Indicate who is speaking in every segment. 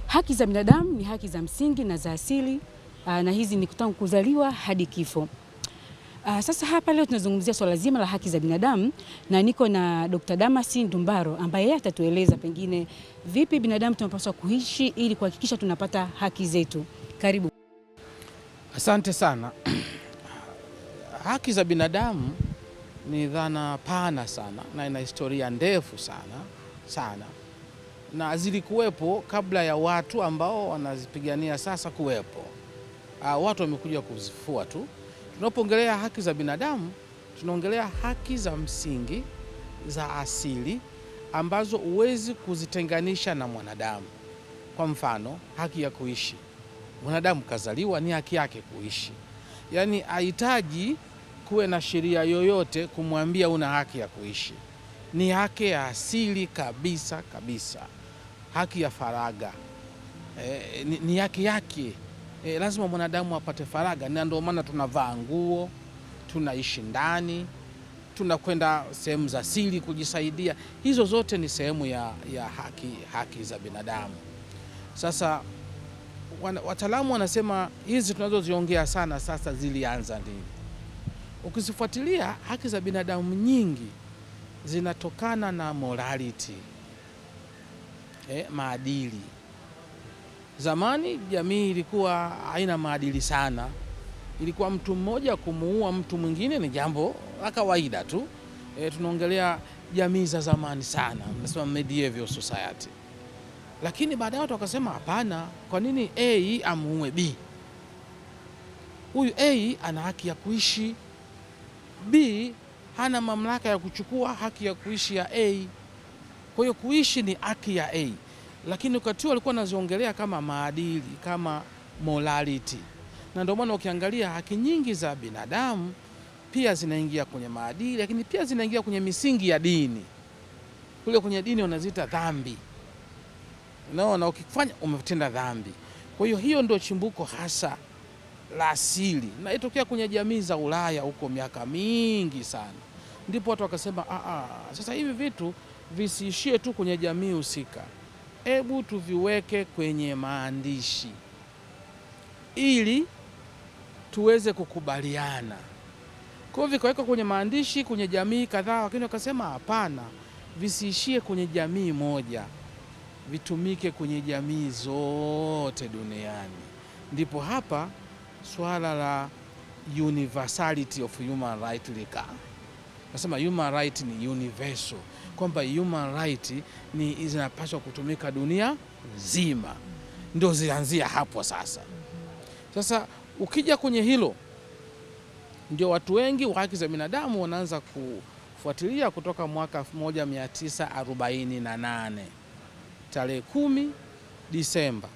Speaker 1: Haki za binadamu ni haki za msingi na za asili, na hizi ni kutoka kuzaliwa hadi kifo. Sasa hapa leo tunazungumzia swala zima la haki za binadamu na niko na Dr. Damasi Ndumbaro ambaye yeye atatueleza pengine vipi binadamu tunapaswa kuishi ili kuhakikisha tunapata haki zetu. Karibu.
Speaker 2: Asante sana. Haki za binadamu ni dhana pana sana na ina historia ndefu sana, na zilikuwepo kabla ya watu ambao wanazipigania sasa kuwepo. Watu wamekuja kuzifua tu. Tunapoongelea haki za binadamu, tunaongelea haki za msingi za asili ambazo huwezi kuzitenganisha na mwanadamu. Kwa mfano, haki ya kuishi. Mwanadamu kazaliwa, ni haki yake kuishi. Yaani hahitaji kuwe na sheria yoyote kumwambia una haki ya kuishi. Ni haki ya asili kabisa. Haki ya faragha. Ni haki yake. Lazima mwanadamu apate faragha, na ndio maana tunavaa nguo, tunaishi ndani, tunakwenda sehemu za siri kujisaidia. Hizo zote ni sehemu ya haki za binadamu. Sasa wataalamu wanasema hizi tunazoziongea sana sasa zilianza lini? Ukizifuatilia, haki za binadamu nyingi zinatokana na morality, maadili. Zamani jamii ilikuwa haina maadili sana. Ilikuwa mtu mmoja kumuua mtu mwingine ni jambo la kawaida tu. Tunaongelea jamii za zamani sana, nasema medieval society. Lakini baadaye watu wakasema hapana, kwa nini A amuue B? Huyu A ana haki ya kuishi, B hana mamlaka ya kuchukua haki ya kuishi ya A. Kwa hiyo kuishi ni haki ya A. Lakini wakati walikuwa wanaziongelea kama maadili, kama morality. Na ndio maana ukiangalia haki nyingi za binadamu pia zinaingia kwenye maadili, lakini pia zinaingia kwenye misingi ya dini. Kule kwenye dini wanaziita dhambi. Na ukifanya umetenda dhambi. Kwa hiyo ndio chimbuko hasa la asili. Na itokea kwenye jamii za Ulaya huko miaka mingi sana. Ndipo watu wakasema sasa hivi vitu visiishie tu kwenye jamii husika. Hebu tuviweke kwenye maandishi ili tuweze kukubaliana. Kwa hivyo vikawekwa kwenye maandishi kwenye jamii kadhaa, lakini wakasema hapana, visiishie kwenye jamii moja, vitumike kwenye jamii zote duniani. Ndipo hapa swala la universality of human right likaa. Nasema human right ni universal, kwamba human right ni zinapaswa kutumika dunia nzima. Ndio zianzia hapo sasa. Sasa ukija kwenye hilo, ndio watu wengi wa haki za binadamu wanaanza kufuatilia kutoka mwaka 1948. Tarehe 10 Disemba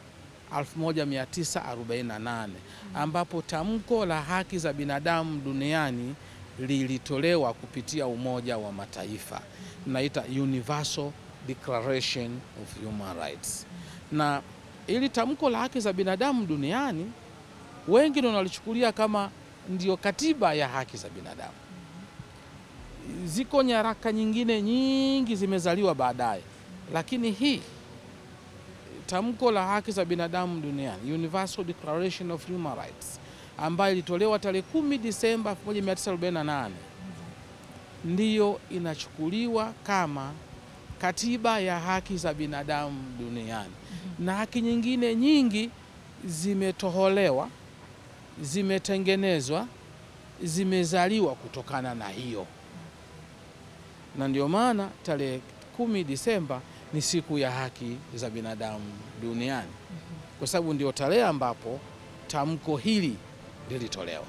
Speaker 2: 1948 ambapo tamko la haki za binadamu duniani lilitolewa kupitia Umoja wa Mataifa. Tunaita Universal Declaration of Human Rights. Na ili tamko la haki za binadamu duniani wengi ndio wanalichukulia kama ndio katiba ya haki za binadamu. Ziko nyaraka nyingine nyingi zimezaliwa baadaye, lakini hii tamko la haki za binadamu duniani, Universal Declaration of Human Rights, ambayo ilitolewa tarehe 10 Disemba 1948, ndiyo inachukuliwa kama katiba ya haki za binadamu duniani. Na haki nyingine nyingi zimetoholewa, zimetengenezwa, zimezaliwa kutokana na hiyo. Na ndio maana tarehe 10 Disemba ni siku ya haki za binadamu duniani. Kwa sababu ndio tarehe ambapo tamko hili lilitolewa.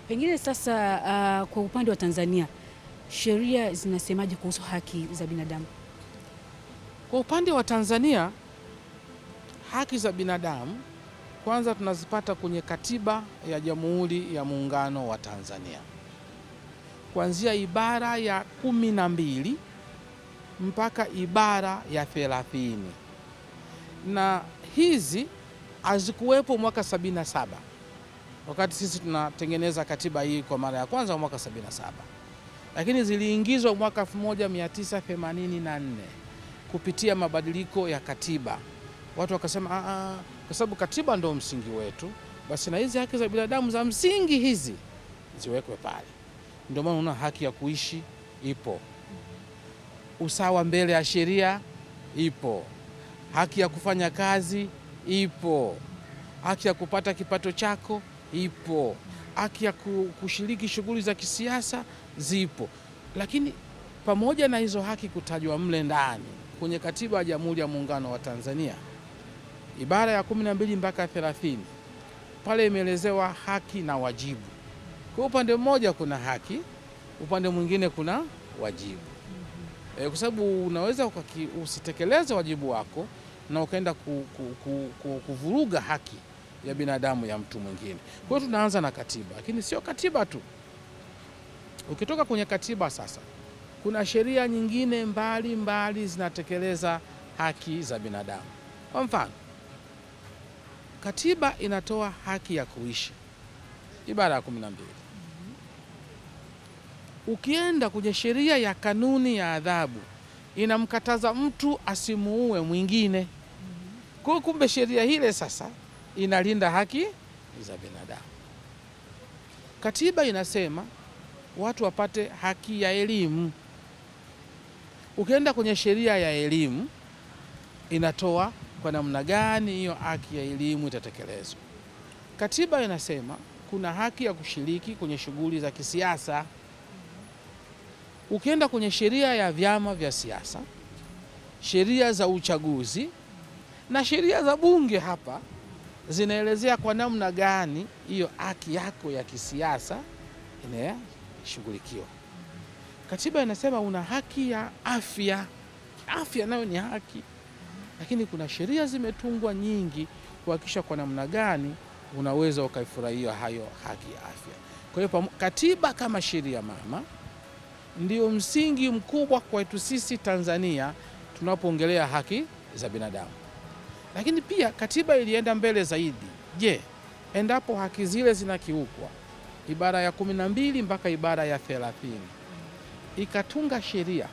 Speaker 1: Pengine sasa kwa upande wa Tanzania, sheria zinasemaje kuhusu haki za binadamu?
Speaker 2: Kwa upande wa Tanzania, haki za binadamu kwanza tunazipata kwenye Katiba ya Jamhuri ya Muungano wa Tanzania. Kuanzia ibara ya 12 mpaka ibara ya 30. Na hizi hazikuwepo mwaka 77. Wakati sisi tunatengeneza katiba hii kwa mara ya kwanza mwaka 77. Lakini ziliingizwa mwaka 1984 kupitia mabadiliko ya katiba watu wakasema kwa sababu katiba ndio msingi wetu, basi na hizi haki za binadamu za msingi hizi ziwekwe pale. Ndio maana una haki ya kuishi ipo, usawa mbele ya sheria ipo, haki ya kufanya kazi ipo, haki ya kupata kipato chako ipo, haki ya kushiriki shughuli za kisiasa zipo. Lakini pamoja na hizo haki kutajwa mle ndani kwenye Katiba ya Jamhuri ya Muungano wa Tanzania, ibara ya 12 mpaka 30, pale imeelezewa haki na wajibu. Kwa upande mmoja kuna haki, upande mwingine kuna wajibu. Kwa sababu unaweza usitekeleze wajibu wako na ukaenda kuvuruga haki ya binadamu ya mtu mwingine. Kwa hiyo tunaanza na katiba, lakini sio katiba tu. Ukitoka kwenye katiba sasa, kuna sheria nyingine mbali zinatekeleza haki za binadamu. Kwa mfano, katiba inatoa haki ya kuishi, ibara ya 12. Ukienda kwenye sheria ya kanuni ya adhabu, inamkataza mtu asimuue mwingine. Kwa kumbe sheria ile sasa inalinda haki za binadamu. Katiba inasema watu wapate haki ya elimu. Ukienda kwenye sheria ya elimu, inatoa kwa namna gani hiyo haki ya elimu itatekelezwa. Katiba inasema kuna haki ya kushiriki kwenye shughuli za kisiasa. Ukienda kwenye sheria ya vyama vya siasa, sheria za uchaguzi na sheria za bunge, hapa zinaelezea kwa namna gani hiyo haki yako ya kisiasa inashughulikiwa. Katiba inasema una haki ya afya. Afya nayo ni haki, lakini kuna sheria zimetungwa nyingi kuhakikisha kwa namna gani unaweza ukaifurahia hayo haki ya afya. Kwa hiyo katiba kama sheria mama ndio msingi mkubwa kwetu sisi Tanzania tunapoongelea haki za binadamu. Lakini pia katiba ilienda mbele zaidi. Je, endapo haki zile zinakiukwa, ibara ya 12 mpaka ibara ya 30 ikatunga sheria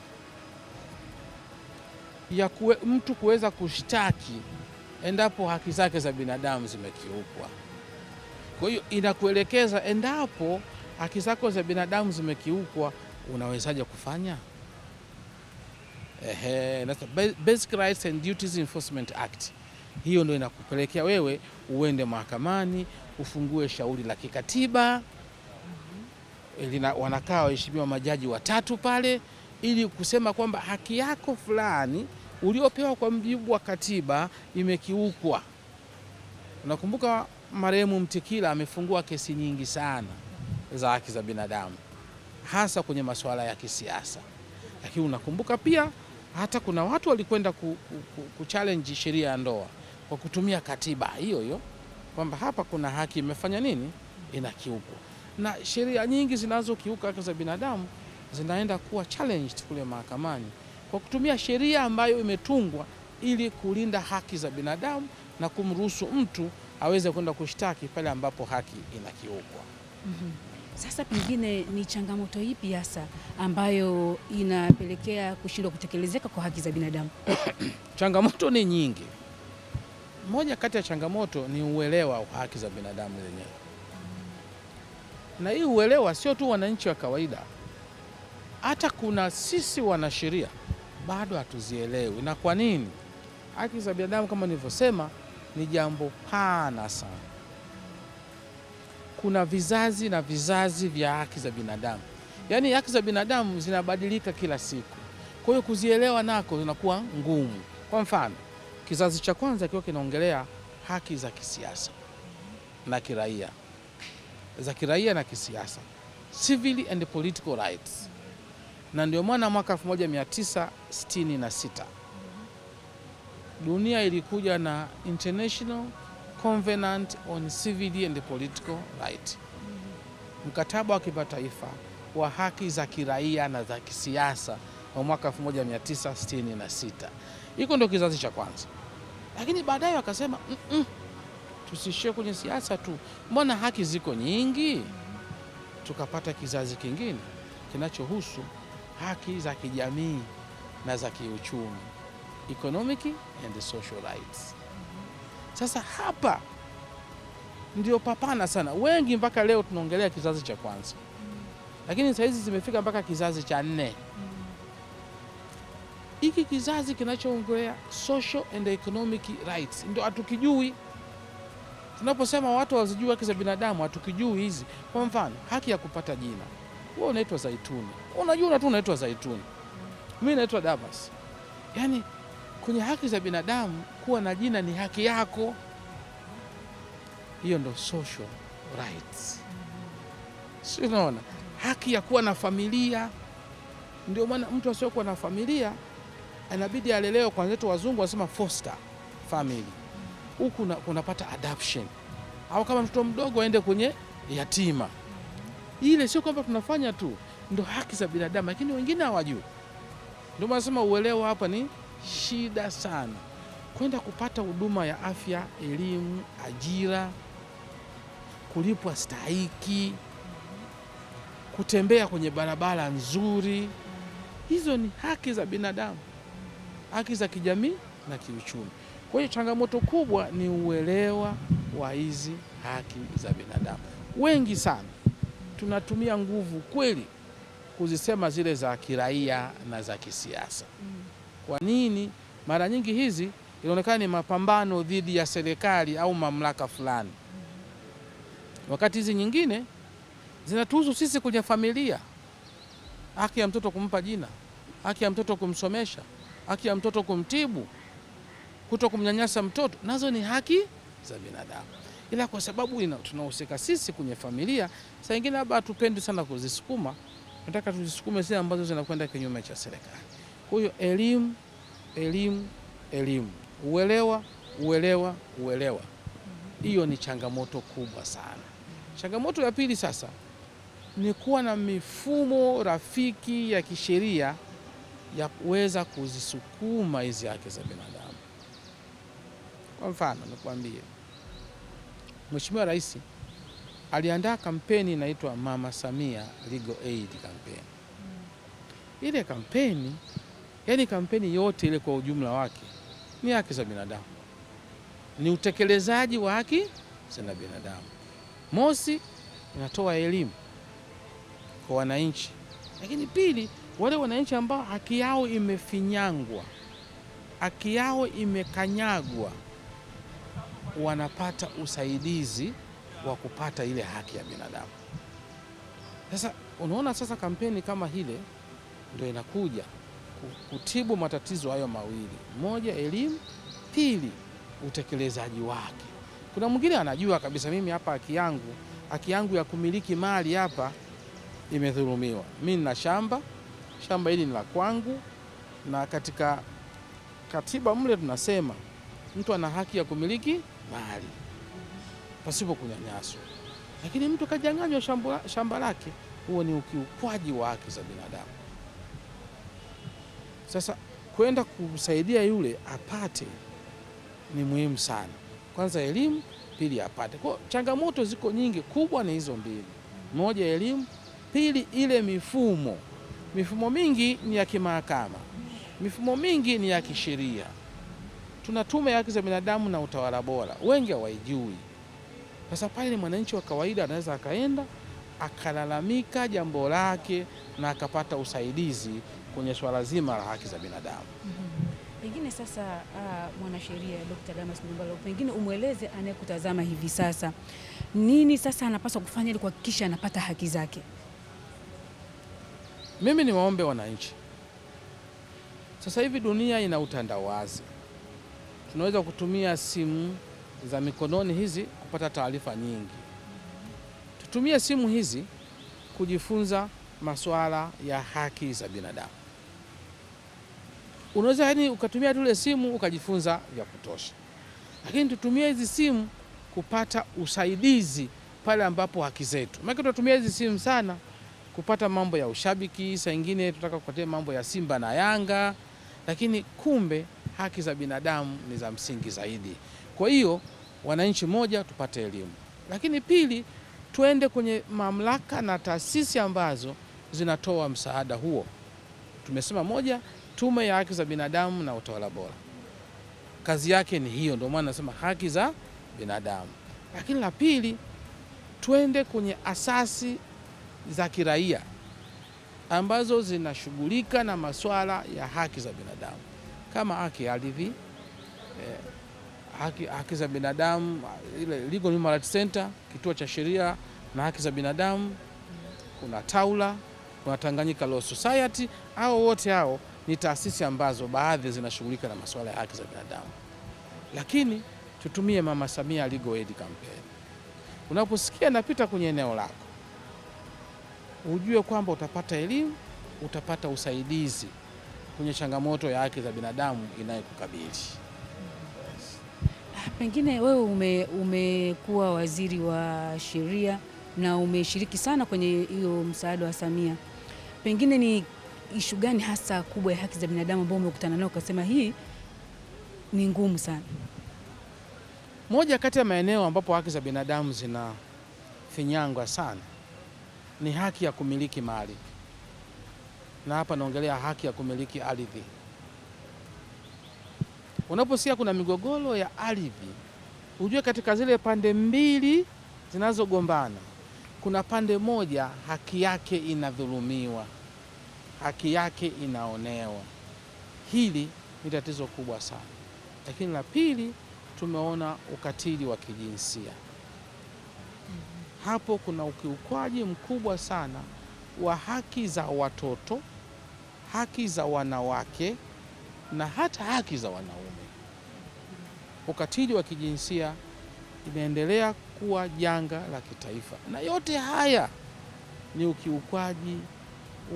Speaker 2: ya mtu kuweza kushtaki endapo haki zake za binadamu zimekiukwa. Kwa hiyo inakuelekeza endapo haki zako za binadamu zimekiukwa unawezaje kufanya? Basic Rights and Duties Enforcement Act. Hiyo ndio inakupelekea wewe uende mahakamani, ufungue shauri la kikatiba. Wanakaa waheshimiwa majaji watatu pale ili kusema kwamba haki yako fulani uliopewa kwa mujibu wa katiba imekiukwa. Unakumbuka marehemu Mtikila amefungua kesi nyingi sana za haki za binadamu, hasa kwenye masuala ya kisiasa. Lakini unakumbuka pia hata kuna watu walikwenda kuchallenge sheria ya ndoa kwa kutumia katiba hiyo hiyo, kwamba hapa kuna haki imefanya nini, inakiukwa. Na sheria nyingi zinazokiuka haki za binadamu zinaenda kuwa challenged kule mahakamani kwa kutumia sheria ambayo imetungwa ili kulinda haki za binadamu na kumruhusu mtu aweze kwenda kushtaki pale ambapo haki inakiukwa.
Speaker 1: Sasa pengine ni changamoto ipi hasa ambayo inapelekea kushindwa kutekelezeka kwa haki za binadamu?
Speaker 2: Changamoto ni nyingi. Moja kati ya changamoto ni uelewa wa haki za binadamu zenyewe. Na hii uelewa sio tu wananchi wa kawaida, hata kuna sisi wanasheria bado hatuzielewi. Na kwa nini? Haki za binadamu kama nilivyosema ni jambo pana sana. Kuna vizazi na vizazi vya haki za binadamu. Yaani haki za binadamu zinabadilika kila siku. Kwa hiyo kuzielewa nako zinakuwa ngumu. Kwa mfano, kizazi cha kwanza kiwa kinaongelea haki za kisiasa na kiraia. Za kiraia na kisiasa. Civil and political rights. Na ndio maana mwaka 1966 dunia ilikuja na International Covenant on Civil and Political Rights. Mkataba wa kimataifa wa haki za kiraia na za kisiasa wa mwaka 1966. Hiko ndio kizazi cha kwanza. Lakini baadaye wakasema tusishie kwenye siasa tu, mbona haki ziko nyingi? Tukapata kizazi kingine kinachohusu haki za kijamii na za kiuchumi, economic and social rights. Sasa hapa ndio papana sana. Wengi mpaka leo tunaongelea kizazi cha kwanza, lakini sasa hizi zimefika mpaka kizazi cha 4. Hiki kizazi kinachoongelea social and economic rights ndio hatukijui. Tunaposema watu wazijua haki za binadamu, hatukijui hizi. Kwa mfano, haki ya kupata jina. Wewe unaitwa Zaituni, unajua tu unaitwa Zaituni, mimi naitwa Damas. Yaani kwenye haki za binadamu kuwa na jina ni haki yako. Hiyo ndo social rights. Si unaona? Haki ya kuwa na familia. Ndio maana mtu asiyokuwa na familia anabidi alelewe. Kwa wenzetu wazungu wanasema foster family. Huku unapata adoption, au kama mtoto mdogo aende kwenye yatima. Ile sio kwamba tunafanya tu, ndo haki za binadamu, lakini wengine hawajui. Ndio maana nasema uelewa hapa ni shida sana. Kwenda kupata huduma ya afya, elimu, ajira, kulipwa stahiki, kutembea kwenye barabara nzuri, hizo ni haki za binadamu, haki za kijamii na kiuchumi. Kwa hiyo changamoto kubwa ni uelewa wa hizi haki za binadamu. Wengi sana tunatumia nguvu kweli kuzisema zile za kiraia na za kisiasa. Kwa nini? Mara nyingi hizi inaonekana ni mapambano dhidi ya serikali au mamlaka fulani, wakati hizi nyingine zinatuhusu sisi kwenye familia. Haki ya mtoto kumpa jina, haki ya mtoto kumsomesha, haki ya mtoto kumtibu, kuto kumnyanyasa mtoto, nazo ni haki za binadamu. Ila kwa sababu tunahusika sisi kwenye familia, saa nyingine labda hatupendi sana kuzisukuma, nataka tuzisukume zile ambazo zinakwenda kinyume cha serikali. Kwa hiyo elimu, elimu, elimu, uelewa, uelewa, uelewa. Hiyo ni changamoto kubwa sana. Changamoto ya pili sasa ni kuwa na mifumo rafiki ya kisheria ya kuweza kuzisukuma hizi haki za binadamu. Kwa mfano nikwambie, Mheshimiwa Rais aliandaa kampeni inaitwa Mama Samia Legal Aid Campaign. Ile kampeni, yani kampeni yote ile kwa ujumla wake ni haki za binadamu, ni utekelezaji wa haki za binadamu. Mosi, inatoa elimu kwa wananchi, lakini pili, wale wananchi ambao haki yao imefinyangwa, haki yao imekanyagwa, wanapata usaidizi wa kupata ile haki ya binadamu. Sasa unaona, sasa kampeni kama hile ndio inakuja kutibu matatizo hayo mawili: moja, elimu; pili, utekelezaji wake. Kuna mwingine anajua kabisa, mimi hapa haki yangu ya kumiliki mali hapa imedhulumiwa. Mimi nina shamba hili ni la kwangu, na katika katiba mle tunasema mtu ana haki ya kumiliki mali pasipo kunyanyaswa, lakini mtu kajanganywa shamba lake, huo ni ukiukwaji wa haki za binadamu. Sasa kwenda kumsaidia yule apate ni muhimu sana. Kwanza elimu, pili apate. Kwa changamoto ziko nyingi, kubwa ni hizo mbili: moja, elimu; pili, ile mifumo mingi ni ya kimahakama, mifumo mingi ni ya kisheria. Tuna tume ya haki za binadamu na utawala bora, wengi hawaijui. Sasa pale ni mwananchi wa kawaida anaweza akaenda akalalamika jambo lake na akapata usaidizi kwenye swala zima la haki za binadamu.
Speaker 1: Pengine sasa mwanasheria Dr. Damas Ndumbaro, pengine umweleze anayekutazama hivi sasa nini sasa anapaswa kufanya ili kuhakikisha anapata haki zake.
Speaker 2: Mimi ni waombe wananchi, sasa hivi dunia ina utandawazi, tunaweza kutumia simu za mikononi hizi kupata taarifa nyingi. Tutumie simu hizi kujifunza masuala ya haki za binadamu. Unaweza ukatumia tule simu ukajifunza vya kutosha, lakini tutumie hizi simu kupata usaidizi pale ambapo haki zetu. Maana tunatumia hizi simu sana kupata mambo ya ushabiki, saa nyingine tunataka kupatia mambo ya Simba na Yanga, lakini kumbe haki za binadamu ni za msingi zaidi. Kwa hiyo wananchi, moja, tupate elimu, lakini pili, tuende kwenye mamlaka na taasisi ambazo zinatoa msaada huo. Tumesema moja, tume ya haki za binadamu na utawala bora. kazi yake ni hiyo, ndio maana nasema haki za binadamu. Lakini la pili, twende kwenye asasi za kiraia ambazo zinashughulika na masuala ya haki za binadamu kama haki ya ardhi, haki za binadamu, ile Legal Human Rights Center, kituo cha sheria na haki za binadamu, kuna Taula, kuna Tanganyika Law Society. Wote hao ni taasisi ambazo baadhi zinashughulika na masuala ya haki za binadamu. Lakini tutumie Mama Samia Legal Aid Campaign. Unaposikia napita kwenye eneo lako, ujue kwamba utapata elimu, utapata usaidizi kwenye changamoto ya haki za binadamu inayokukabili.
Speaker 1: Pengine wewe umekuwa waziri wa sheria na umeshiriki sana kwenye hiyo msaada wa Samia. Pengine ni ishu gani hasa kubwa ya haki za binadamu ambayo umekutana nayo ukasema hii ni ngumu sana?
Speaker 2: Moja kati ya maeneo ambapo haki za binadamu zinafinyangwa sana ni haki ya kumiliki mali, na hapa naongelea haki ya kumiliki ardhi. Unaposikia kuna migogoro ya ardhi, ujue katika zile pande mbili zinazogombana kuna pande moja haki yake inadhulumiwa, haki yake inaonewa. Hili ni tatizo kubwa sana. Lakini la pili, tumeona ukatili wa kijinsia. Hapo kuna ukiukwaji mkubwa sana wa haki za watoto, haki za wanawake na hata haki za wanaume. Ukatili wa kijinsia imeendelea kuwa janga la kitaifa, na yote haya ni ukiukwaji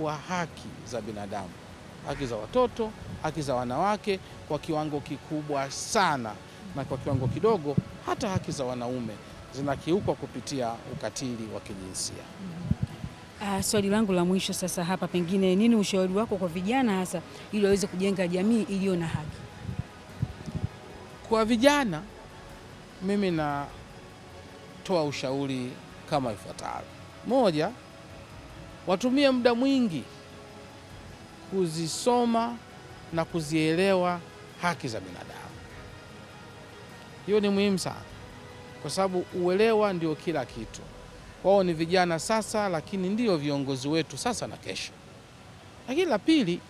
Speaker 2: wa haki za binadamu, haki za watoto, haki za wanawake kwa kiwango kikubwa sana, na kwa kiwango kidogo hata haki za wanaume zinakiukwa kupitia ukatili wa kijinsia.
Speaker 1: Swali langu la mwisho sasa hapa, pengine nini ushauri wako kwa vijana hasa ili waweze kujenga jamii iliyo na haki?
Speaker 2: Kwa vijana, mimi natoa ushauri kama ifuatavyo. Moja, watumie muda mwingi kuzisoma na kuzielewa haki za binadamu. Hiyo ni muhimu sana, kwa sababu uelewa ndio kila kitu. Wao ni vijana sasa, lakini ndio viongozi wetu sasa na kesho. Lakini la pili,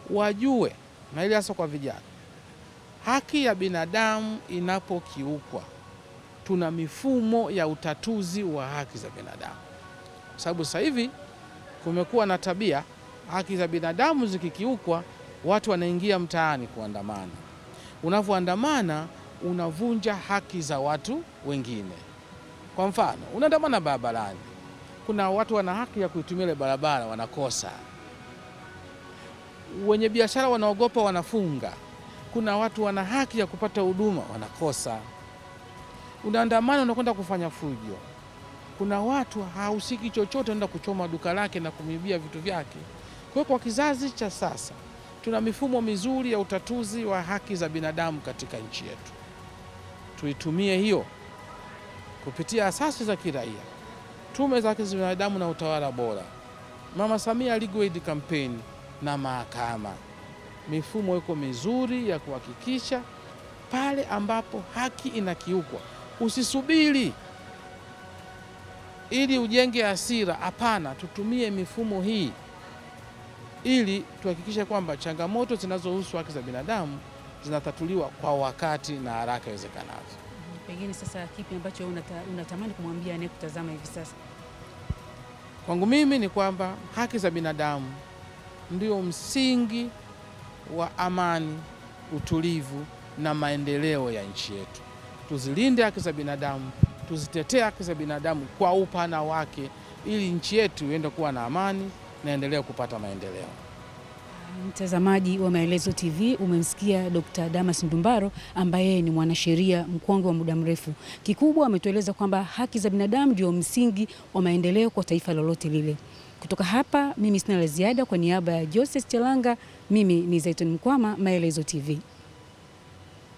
Speaker 2: wajue, na ili hasa kwa vijana, haki ya binadamu inapokiukwa, tuna mifumo ya utatuzi wa haki za binadamu. Kwa sababu sasa hivi kumekuwa na tabia, haki za binadamu zikikiukwa, watu wanaingia mtaani kuandamana. Unavyoandamana unavunja haki za watu wengine. Kwa mfano, unaandamana barabarani, kuna watu wana haki ya kuitumia ile barabara, wanakosa. Wenye biashara wanaogopa, wanafunga. Kuna watu wana haki ya kupata huduma, wanakosa. Unaandamana, unakwenda kufanya fujo. Kuna watu hahusiki chochote, wanaenda kuchoma duka lake na kumibia vitu vyake. Kwa hiyo kwa kizazi cha sasa tuna mifumo mizuri ya utatuzi wa haki za binadamu katika nchi yetu. Tuitumie hiyo kupitia asasi za kiraia, tume za haki za binadamu na utawala bora, Mama Samia Legal Aid Campaign na mahakama. Mifumo iko mizuri ya kuhakikisha pale ambapo haki inakiukwa, usisubiri ili ujenge hasira. Hapana, tutumie mifumo hii ili tuhakikishe kwamba changamoto zinazohusu haki za binadamu zinatatuliwa kwa wakati na haraka iwezekanavyo.
Speaker 1: Pengine sasa kipi ambacho unatamani kumwambia anayekutazama hivi sasa?
Speaker 2: Kwangu mimi ni kwamba haki za binadamu ndio msingi wa amani, utulivu na maendeleo ya nchi yetu. Tuzilinde haki za binadamu, tuzitetee haki za binadamu kwa upana wake, ili nchi yetu iende kuwa na amani na endelee kupata maendeleo.
Speaker 1: Mtazamaji wa Maelezo TV, umemsikia Dr. Damas Ndumbaro ambaye ni mwanasheria mkongwe wa muda mrefu. Kikubwa ametueleza kwamba haki za binadamu ndio msingi wa maendeleo kwa taifa lolote lile. Kutoka hapa mimi sina la ziada. Kwa niaba ya Joseph Chelanga, mimi ni Zaituni Mkwama, Maelezo TV.